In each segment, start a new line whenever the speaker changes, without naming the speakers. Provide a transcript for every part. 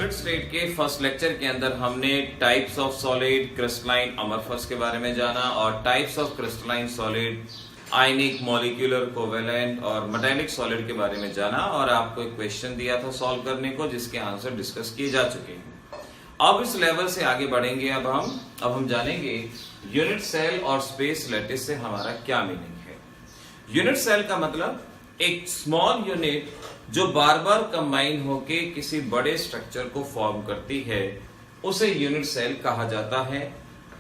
Solid state के first lecture के अंदर हमने types of solid, crystalline, amorphous के बारे में जाना और types of crystalline solid, ionic, molecular, covalent और मेटालिक सॉलिड के बारे में जाना और आपको एक क्वेश्चन दिया था सॉल्व करने को जिसके आंसर डिस्कस किए जा चुके हैं। अब इस लेवल से आगे बढ़ेंगे। अब हम जानेंगे यूनिट सेल और स्पेस लैटिस से हमारा क्या मीनिंग है। यूनिट सेल का मतलब एक स्मॉल यूनिट जो बार बार कंबाइन होके किसी बड़े स्ट्रक्चर को फॉर्म करती है उसे यूनिट सेल कहा जाता है,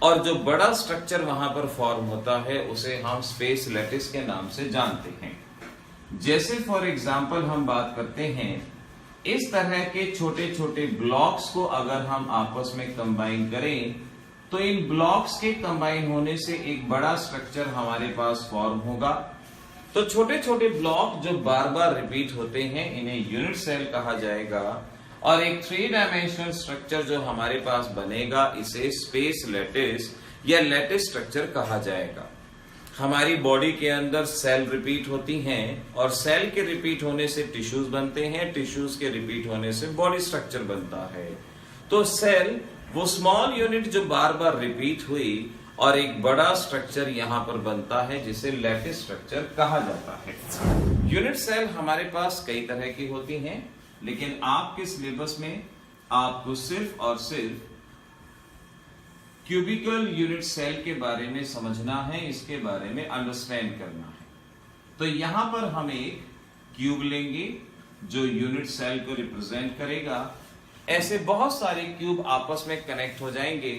और जो बड़ा स्ट्रक्चर वहां पर फॉर्म होता है उसे हम स्पेस लैटिस के नाम से जानते हैं। जैसे फॉर एग्जांपल हम बात करते हैं, इस तरह के छोटे छोटे ब्लॉक्स को अगर हम आपस में कंबाइन करें तो इन ब्लॉक्स के कंबाइन होने से एक बड़ा स्ट्रक्चर हमारे पास फॉर्म होगा। तो छोटे छोटे ब्लॉक जो बार बार रिपीट होते हैं इन्हें यूनिट सेल कहा जाएगा, और एक 3 डायमेंशनल स्ट्रक्चर जो हमारे पास बनेगा इसे स्पेस लैटिस या लैटिस स्ट्रक्चर कहा जाएगा। हमारी बॉडी के अंदर सेल रिपीट होती हैं और सेल के रिपीट होने से टिश्यूज बनते हैं, टिश्यूज के रिपीट होने से बॉडी स्ट्रक्चर बनता है। तो सेल वो स्मॉल यूनिट जो बार बार रिपीट हुई और एक बड़ा स्ट्रक्चर यहां पर बनता है जिसे लैटिस स्ट्रक्चर कहा जाता है। यूनिट सेल हमारे पास कई तरह की होती हैं, लेकिन आपके सिलेबस में आपको सिर्फ और सिर्फ क्यूबिकल यूनिट सेल के बारे में समझना है, इसके बारे में अंडरस्टैंड करना है। तो यहां पर हम एक क्यूब लेंगे जो यूनिट सेल को रिप्रेजेंट करेगा। ऐसे बहुत सारे क्यूब आपस में कनेक्ट हो जाएंगे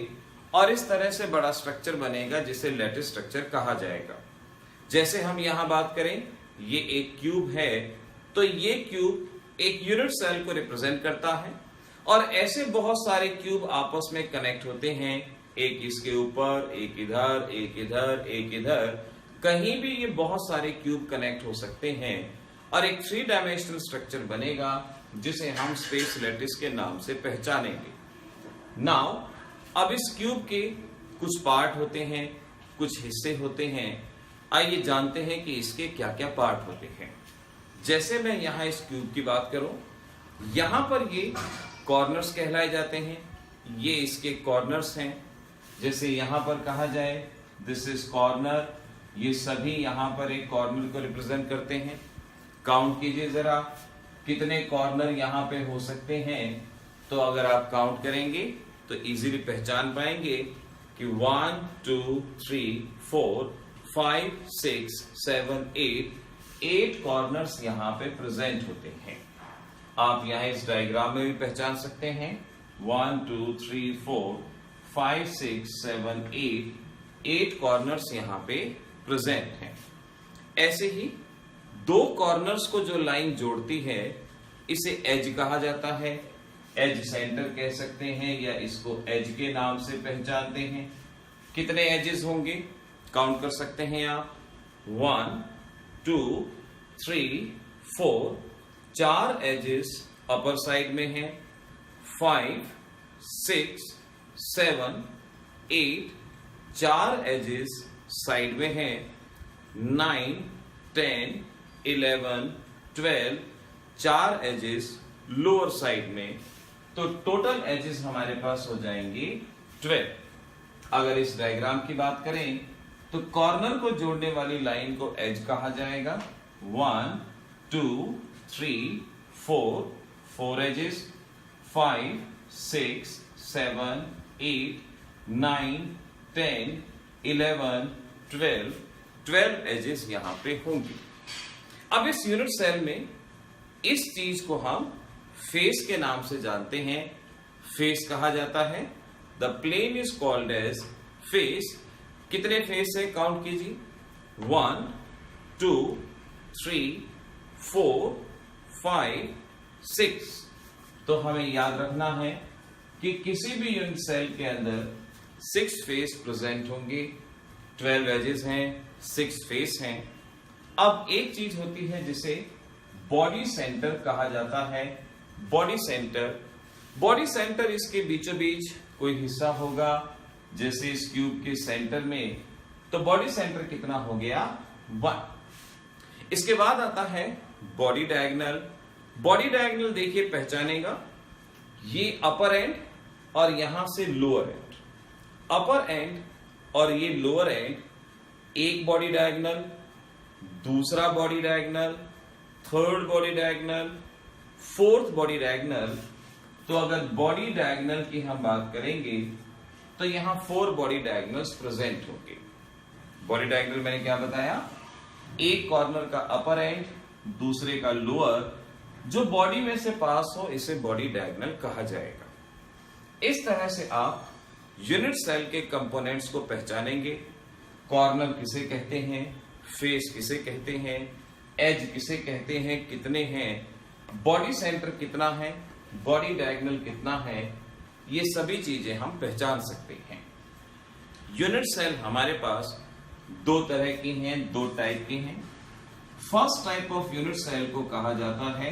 और इस तरह से बड़ा स्ट्रक्चर बनेगा जिसे लैटिस स्ट्रक्चर कहा जाएगा। जैसे हम यहां बात करें, ये एक क्यूब है, तो ये क्यूब एक यूनिट सेल को रिप्रेजेंट करता है, और ऐसे बहुत सारे क्यूब आपस में कनेक्ट होते हैं, एक इसके ऊपर, एक इधर, एक इधर, एक इधर, कहीं भी ये बहुत सारे क्यूब कनेक्ट हो सकते हैं और एक 3 डायमेंशनल स्ट्रक्चर बनेगा जिसे हम स्पेस लैटिस के नाम से पहचानेंगे। नाउ अब इस क्यूब के कुछ पार्ट होते हैं, कुछ हिस्से होते हैं। आइए जानते हैं कि इसके क्या क्या पार्ट होते हैं। जैसे मैं यहां इस क्यूब की बात करूं, यहां पर ये कॉर्नर्स कहलाए जाते हैं, ये इसके कॉर्नर्स हैं। जैसे यहां पर कहा जाए दिस इज कॉर्नर, ये सभी यहां पर एक कॉर्नर को रिप्रेजेंट करते हैं। काउंट कीजिए जरा कितने कॉर्नर यहां पे हो सकते हैं। तो अगर आप काउंट करेंगे तो इजीली पहचान पाएंगे कि 1 2 3 4 5 6 7 8 कॉर्नर्स यहां पे प्रेजेंट होते हैं। आप यहां इस डायग्राम में भी पहचान सकते हैं 1 2 3 4 5 6 7 8 कॉर्नर्स यहां पे प्रेजेंट हैं। ऐसे ही 2 कॉर्नर्स को जो लाइन जोड़ती है इसे एज कहा जाता है। एज सेंटर कह सकते हैं या इसको एज के नाम से पहचानते हैं। कितने एजेस होंगे काउंट कर सकते हैं आप, 1 2 3 4, 4 एजेस अपर साइड में हैं, 5 6 7 8, 4 एजेस साइड में हैं, 9 10 11 12, 4 एजेस लोअर साइड में। तो टोटल एजेस हमारे पास हो जाएंगे 12। अगर इस डायग्राम की बात करें तो कॉर्नर को जोड़ने वाली लाइन को एज कहा जाएगा। 1 2 3 4 एजेस, 5 6 7 8 9 10 11 12 एजेस यहां पे होंगी। अब इस यूनिट सेल में इस चीज को हम फेस के नाम से जानते हैं। फेस कहा जाता है, the plane is called as face. कितने फेस है काउंट कीजिए, 1 2 3 4 5 6। तो हमें याद रखना है कि किसी भी यूनिट सेल के अंदर 6 फेस प्रेजेंट होंगे, 12 एजेस हैं, 6 फेस हैं। अब एक चीज होती है जिसे बॉडी सेंटर कहा जाता है। बॉडी सेंटर इसके बीचों बीच कोई हिस्सा होगा, जैसे इस क्यूब के सेंटर में, तो बॉडी सेंटर कितना हो गया, 1। इसके बाद आता है बॉडी डायगोनल। बॉडी डायगोनल देखिए पहचानेगा, ये अपर एंड और यहां से लोअर एंड, अपर एंड और ये लोअर एंड, एक बॉडी डायगोनल, दूसरा body diagonal, third body diagonal, fourth body diagonal. तो अगर बॉडी डायगोनल की हम बात करेंगे तो यहां 4 बॉडी डायगोनल्स प्रेजेंट होंगे। बॉडी डायगोनल मैंने क्या बताया, एक कॉर्नर का अपर एंड, दूसरे का लोअर, जो बॉडी में से पास हो इसे बॉडी डायगोनल कहा जाएगा। इस तरह से आप यूनिट सेल के कंपोनेंट्स को पहचानेंगे। कॉर्नर किसे कहते हैं, फेस किसे कहते हैं, एज किसे कहते हैं, कितने हैं, बॉडी सेंटर कितना है, बॉडी डायगोनल कितना है, ये सभी चीजें हम पहचान सकते हैं। यूनिट सेल हमारे पास 2 तरह की हैं, 2 टाइप की हैं। First type of unit cell को कहा जाता है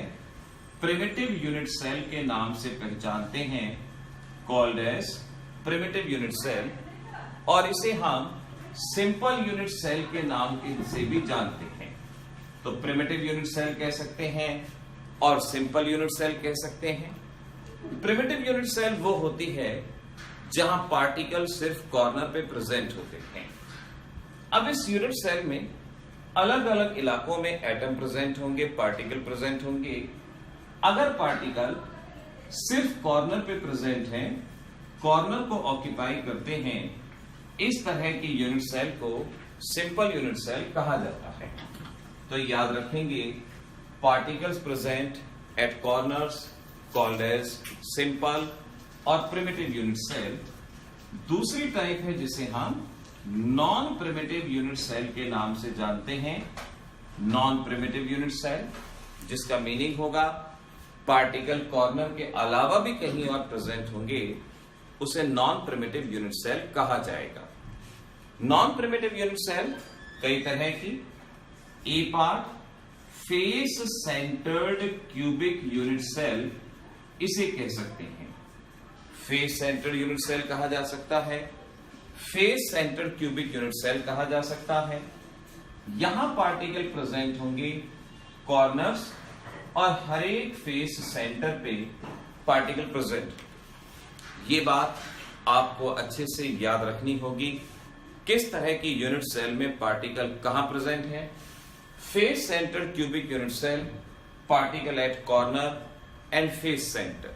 प्रिमिटिव यूनिट सेल के नाम से पहचानते हैं, called as primitive unit cell, और इसे हम सिंपल यूनिट सेल के नाम से भी जानते हैं। तो प्रिमिटिव यूनिट सेल कह सकते हैं और सिंपल यूनिट सेल कह सकते हैं। प्रिमिटिव यूनिट सेल वो होती है जहां पार्टिकल सिर्फ कॉर्नर पे प्रेजेंट होते हैं। अब इस यूनिट सेल में अलग अलग इलाकों में एटम प्रेजेंट होंगे, पार्टिकल प्रेजेंट होंगे। अगर पार्टिकल सिर्फ कॉर्नर पे प्रेजेंट हैं, कॉर्नर को ऑक्यूपाई करते हैं, इस तरह की यूनिट सेल को सिंपल यूनिट सेल कहा जाता है। तो याद रखेंगे, particles present at corners called as simple और प्रिमिटिव यूनिट सेल। दूसरी टाइप है जिसे हम नॉन प्रिमिटिव यूनिट सेल के नाम से जानते हैं। नॉन प्रिमिटिव यूनिट सेल, जिसका मीनिंग होगा पार्टिकल कॉर्नर के अलावा भी कहीं और प्रेजेंट होंगे, उसे नॉन प्रिमिटिव यूनिट सेल कहा जाएगा। नॉन प्रिमिटिव यूनिट सेल कई तरह की। A part, face centred cubic unit cell, इसे कह सकते हैं। फेस सेंटर्ड यूनिट सेल कहा जा सकता है, face centred cubic unit cell कहा जा सकता है। यहां पार्टिकल प्रेजेंट होंगे कॉर्नर्स और हर एक फेस सेंटर पे पार्टिकल प्रेजेंट। ये बात आपको अच्छे से याद रखनी होगी, किस तरह की यूनिट सेल में पार्टिकल कहां प्रेजेंट है। Face centred cubic unit cell, particle at corner and face centre.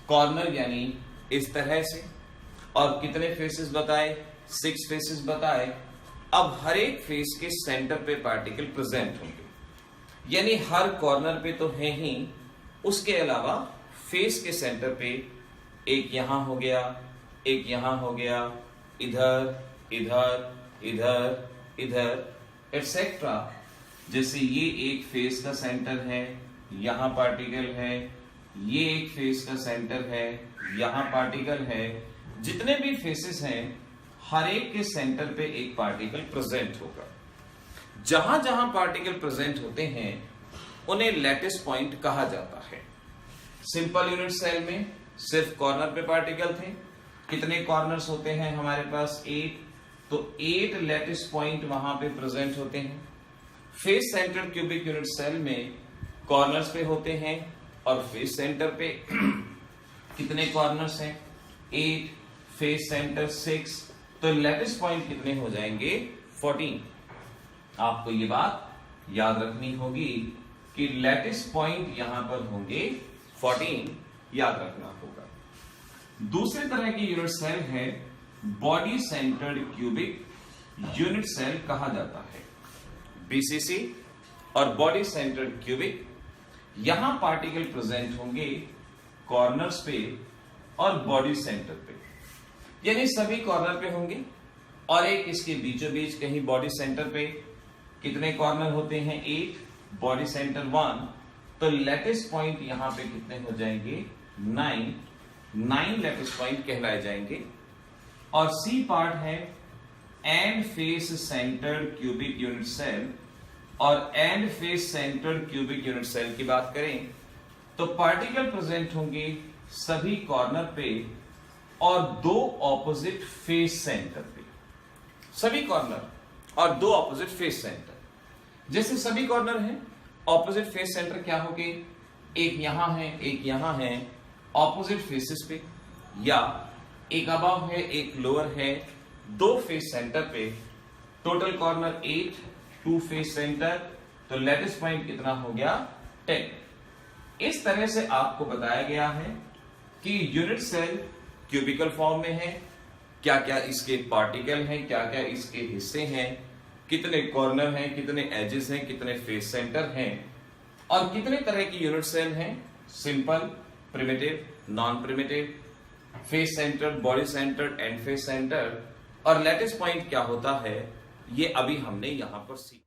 Corner यानी इस तरह से, और कितने फेसेस बताए, 6 फेसेस बताए। अब हर एक फेस के सेंटर पे पार्टिकल प्रेजेंट होंगे, यानी हर कॉर्नर पे तो है ही, उसके अलावा फेस के सेंटर पे एक यहां हो गया, एक यहां हो गया, इधर इधर इधर इधर एटसेट्रा। जैसे ये एक फेस का सेंटर है, यहां पार्टिकल है, ये एक फेस का सेंटर है, यहां पार्टिकल है। जितने भी फेसेस हैं, हर एक के सेंटर पे एक पार्टिकल प्रेजेंट होगा। जहां जहां पार्टिकल प्रेजेंट होते हैं उन्हें लैटिस पॉइंट कहा जाता है। सिंपल यूनिट सेल में सिर्फ कॉर्नर पे पार्टिकल थे। कितने कॉर्नर्स होते हैं हमारे पास, 8, तो 8 लैटिस पॉइंट वहां पे प्रेजेंट होते हैं। Face centre cubic unit cell में कॉर्नर्स पे होते हैं और फेस सेंटर पे कितने कॉर्नर्स हैं, 8, फेस सेंटर 6, तो लैटिस पॉइंट कितने हो जाएंगे, 14। आपको ये बात याद रखनी होगी कि लैटिस पॉइंट यहां पर होंगे 14, याद रखना होगा। दूसरी तरह की यूनिट सेल है body centred cubic unit cell कहा जाता है, बीसीसी और बॉडी सेंटर्ड क्यूबिक। यहां पार्टिकल प्रेजेंट होंगे कॉर्नर्स पे और बॉडी सेंटर पे, यानी सभी कॉर्नर पे होंगे और एक इसके बीचों बीच कहीं बॉडी सेंटर पे। कितने कॉर्नर होते हैं, 8, बॉडी सेंटर 1, तो लैटिस पॉइंट यहां पे कितने हो जाएंगे, 9 लैटिस पॉइंट कहलाए जाएंगे। और सी पार्ट है end face centred cubic unit cell, और end face centred cubic unit cell की बात करें तो पार्टिकल प्रेजेंट होंगे सभी कॉर्नर पे और 2 ऑपोजिट फेस सेंटर पे। सभी कॉर्नर और 2 ऑपोजिट फेस सेंटर। जैसे सभी कॉर्नर हैं, ऑपोजिट फेस सेंटर क्या होंगे, एक यहां है, एक यहां है, ऑपोजिट फेसेस पे, या एक अबव है एक लोअर है, दो फेस सेंटर पे, टोटल कॉर्नर 8, 2 फेस सेंटर, तो लैटिस पॉइंट कितना हो गया 10। इस तरह से आपको बताया गया है कि यूनिट सेल क्यूबिकल फॉर्म में है, क्या क्या इसके पार्टिकल हैं, क्या क्या इसके हिस्से हैं, कितने कॉर्नर हैं, कितने एजेस हैं, कितने फेस सेंटर हैं, और कितने तरह की यूनिट सेल हैं, simple, primitive, non primitive, face centre, body centre, and face centre, और लैटिस पॉइंट क्या होता है ये अभी हमने यहां पर सीखा।